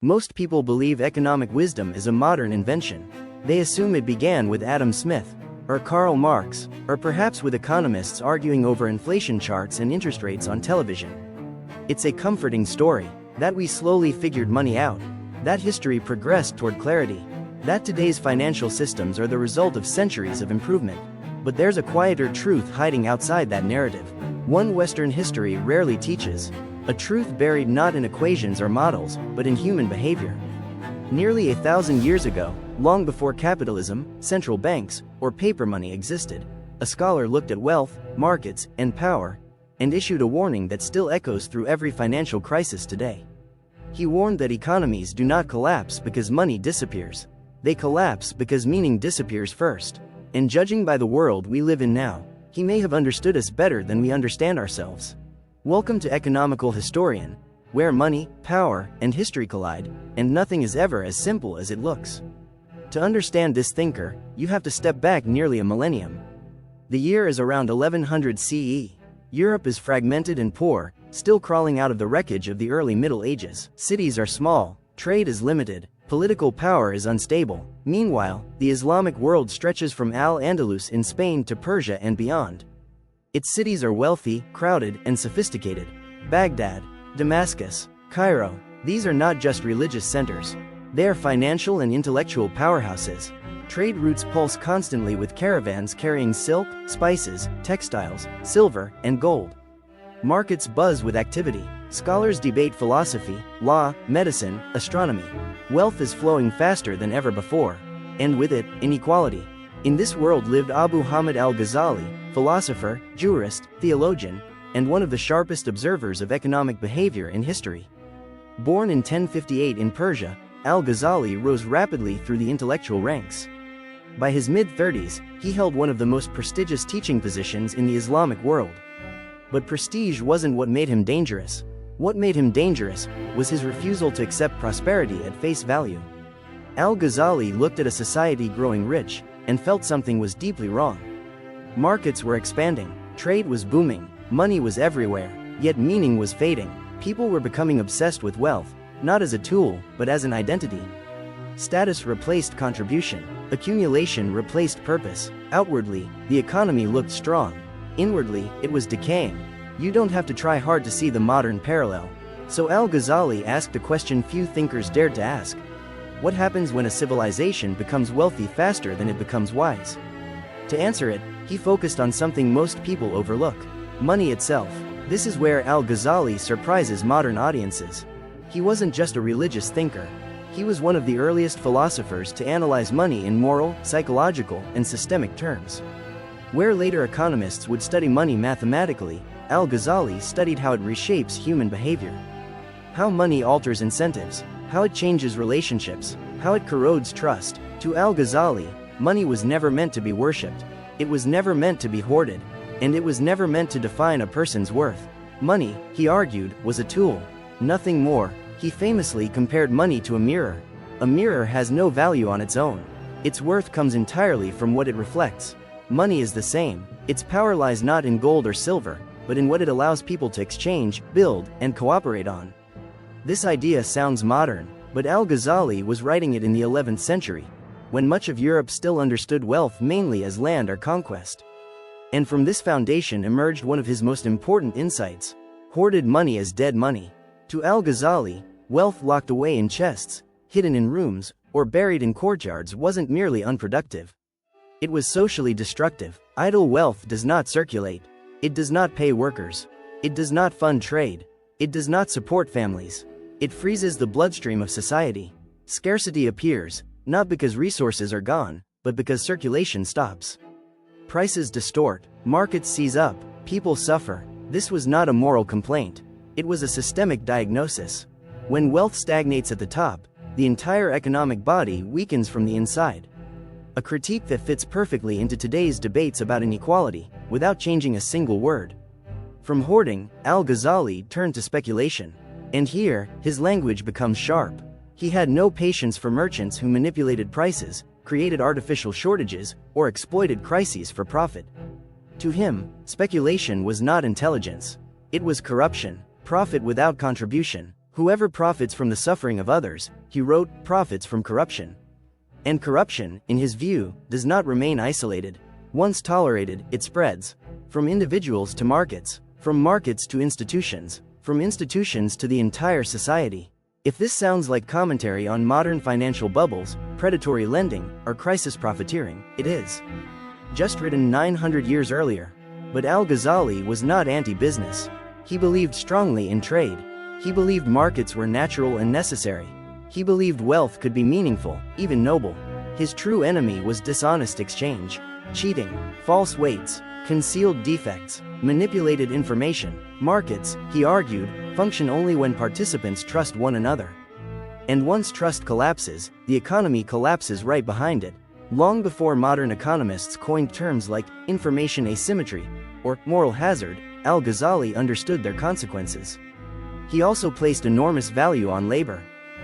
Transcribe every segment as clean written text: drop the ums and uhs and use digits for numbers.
Most people believe economic wisdom is a modern invention. They assume it began with Adam Smith, or Karl Marx, or perhaps with economists arguing over inflation charts and interest rates on television. It's a comforting story, that we slowly figured money out, that history progressed toward clarity, that today's financial systems are the result of centuries of improvement. But there's a quieter truth hiding outside that narrative, one Western history rarely teaches, a truth buried not in equations or models, but in human behavior. Nearly 1,000 years ago, long before capitalism, central banks, or paper money existed, a scholar looked at wealth, markets, and power, and issued a warning that still echoes through every financial crisis today. He warned that economies do not collapse because money disappears. They collapse because meaning disappears first. And judging by the world we live in now, he may have understood us better than we understand ourselves. Welcome to Economical Historian, where money, power, and history collide, and nothing is ever as simple as it looks. To understand this thinker, you have to step back nearly a millennium. The year is around 1100 CE. Europe is fragmented and poor, still crawling out of the wreckage of the early Middle Ages. Cities are small, trade is limited, political power is unstable. Meanwhile, the Islamic world stretches from Al-Andalus in Spain to Persia and beyond. Its cities are wealthy, crowded, and sophisticated. Baghdad, Damascus, Cairo, these are not just religious centers. They are financial and intellectual powerhouses. Trade routes pulse constantly with caravans carrying silk, spices, textiles, silver, and gold. Markets buzz with activity. Scholars debate philosophy, law, medicine, astronomy. Wealth is flowing faster than ever before. And with it, inequality. In this world lived Abu Hamid al-Ghazali, philosopher, jurist, theologian, and one of the sharpest observers of economic behavior in history. Born in 1058 in Persia, Al-Ghazali rose rapidly through the intellectual ranks. By his mid-30s, he held one of the most prestigious teaching positions in the Islamic world. But prestige wasn't what made him dangerous. What made him dangerous was his refusal to accept prosperity at face value. Al-Ghazali looked at a society growing rich, and felt something was deeply wrong. Markets were expanding, trade was booming, money was everywhere, yet meaning was fading. People were becoming obsessed with wealth, not as a tool, but as an identity. Status replaced contribution, accumulation replaced purpose. Outwardly, the economy looked strong. Inwardly, it was decaying. You don't have to try hard to see the modern parallel. So Al-Ghazali asked a question few thinkers dared to ask. What happens when a civilization becomes wealthy faster than it becomes wise? To answer it, he focused on something most people overlook: money itself. This is where Al-Ghazali surprises modern audiences. He wasn't just a religious thinker. He was one of the earliest philosophers to analyze money in moral, psychological, and systemic terms. Where later economists would study money mathematically, Al-Ghazali studied how it reshapes human behavior. How money alters incentives, how it changes relationships, how it corrodes trust. To Al-Ghazali, money was never meant to be worshipped. It was never meant to be hoarded. And it was never meant to define a person's worth. Money, he argued, was a tool. Nothing more. He famously compared money to a mirror. A mirror has no value on its own. Its worth comes entirely from what it reflects. Money is the same. Its power lies not in gold or silver, but in what it allows people to exchange, build, and cooperate on. This idea sounds modern, but Al-Ghazali was writing it in the 11th century, when much of Europe still understood wealth mainly as land or conquest. And from this foundation emerged one of his most important insights: hoarded money as dead money. To Al-Ghazali, wealth locked away in chests, hidden in rooms, or buried in courtyards wasn't merely unproductive. It was socially destructive. Idle wealth does not circulate. It does not pay workers. It does not fund trade. It does not support families. It freezes the bloodstream of society. Scarcity appears, not because resources are gone, but because circulation stops. Prices distort, markets seize up, people suffer. This was not a moral complaint. It was a systemic diagnosis. When wealth stagnates at the top, the entire economic body weakens from the inside. A critique that fits perfectly into today's debates about inequality, without changing a single word. From hoarding, Al-Ghazali turned to speculation. And here, his language becomes sharp. He had no patience for merchants who manipulated prices, created artificial shortages, or exploited crises for profit. To him, speculation was not intelligence. It was corruption, profit without contribution, Whoever profits from the suffering of others, he wrote, profits from corruption. And corruption, in his view, does not remain isolated. Once tolerated, it spreads. From individuals to markets, from markets to institutions, from institutions to the entire society. If this sounds like commentary on modern financial bubbles, predatory lending, or crisis profiteering, it is. Just written 900 years earlier. But Al-Ghazali was not anti-business. He believed strongly in trade. He believed markets were natural and necessary. He believed wealth could be meaningful, even noble. His true enemy was dishonest exchange, cheating, false weights, concealed defects, manipulated information. Markets, he argued, function only when participants trust one another. And once trust collapses, the economy collapses right behind it. Long before modern economists coined terms like information asymmetry or moral hazard, Al-Ghazali understood their consequences. He also placed enormous value on labor.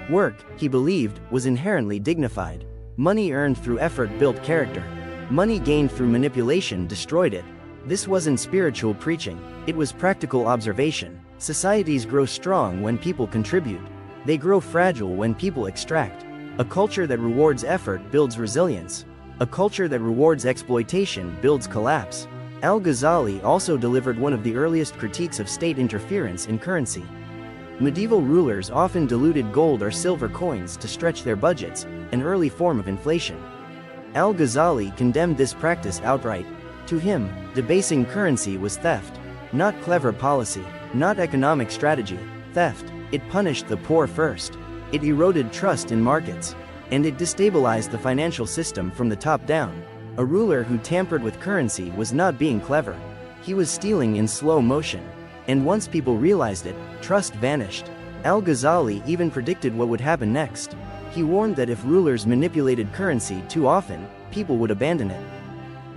Work, he believed, was inherently dignified. Money earned through effort built character. Money gained through manipulation destroyed it. This wasn't spiritual preaching, it was practical observation. Societies grow strong when people contribute. They grow fragile when people extract. A culture that rewards effort builds resilience. A culture that rewards exploitation builds collapse. Al-Ghazali also delivered one of the earliest critiques of state interference in currency. Medieval rulers often diluted gold or silver coins to stretch their budgets, an early form of inflation. Al-Ghazali condemned this practice outright. To him, debasing currency was theft. Not clever policy, not economic strategy, theft. It punished the poor first. It eroded trust in markets. And it destabilized the financial system from the top down. A ruler who tampered with currency was not being clever. He was stealing in slow motion. And once people realized it, trust vanished. Al-Ghazali even predicted what would happen next. He warned that if rulers manipulated currency too often, people would abandon it.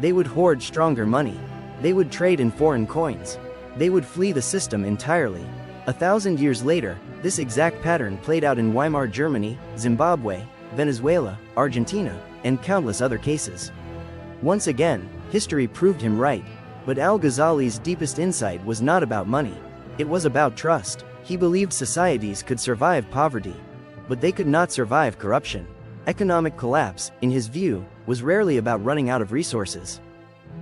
They would hoard stronger money. They would trade in foreign coins. They would flee the system entirely. 1,000 years later, this exact pattern played out in Weimar Germany, Zimbabwe, Venezuela, Argentina, and countless other cases. Once again, history proved him right. But Al-Ghazali's deepest insight was not about money. It was about trust. He believed societies could survive poverty, but they could not survive corruption. Economic collapse, in his view, was rarely about running out of resources.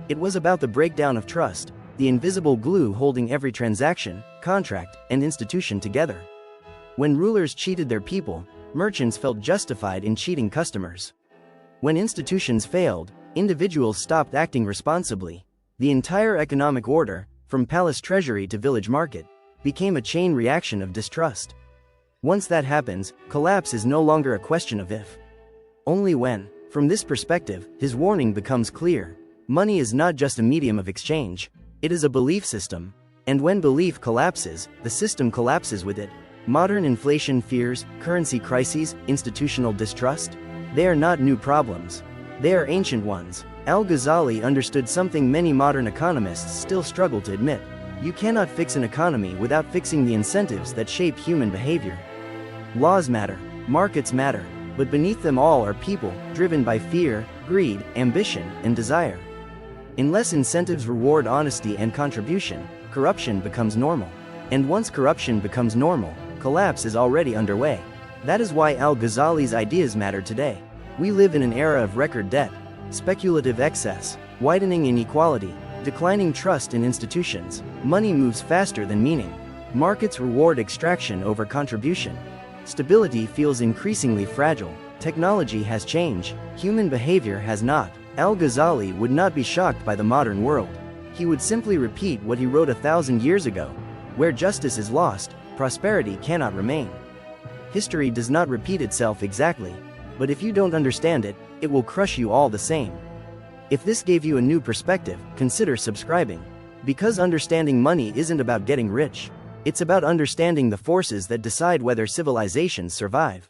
It was about the breakdown of trust, the invisible glue holding every transaction, contract, and institution together. When rulers cheated their people, merchants felt justified in cheating customers. When institutions failed, individuals stopped acting responsibly. The entire economic order, from palace treasury to village market, became a chain reaction of distrust. Once that happens, collapse is no longer a question of if, only when. From this perspective, his warning becomes clear. Money is not just a medium of exchange, it is a belief system. And when belief collapses, the system collapses with it. Modern inflation fears, currency crises, institutional distrust, they are not new problems. They are ancient ones. Al-Ghazali understood something many modern economists still struggle to admit. You cannot fix an economy without fixing the incentives that shape human behavior. Laws matter, markets matter, but beneath them all are people, driven by fear, greed, ambition, and desire. Unless incentives reward honesty and contribution, corruption becomes normal. And once corruption becomes normal, collapse is already underway. That is why Al-Ghazali's ideas matter today. We live in an era of record debt, speculative excess, widening inequality, declining trust in institutions. Money moves faster than meaning. Markets reward extraction over contribution. Stability feels increasingly fragile. Technology has changed, human behavior has not. Al-Ghazali would not be shocked by the modern world. He would simply repeat what he wrote 1,000 years ago. Where justice is lost, prosperity cannot remain. History does not repeat itself exactly, but if you don't understand it, it will crush you all the same. If this gave you a new perspective, consider subscribing. Because understanding money isn't about getting rich. It's about understanding the forces that decide whether civilizations survive.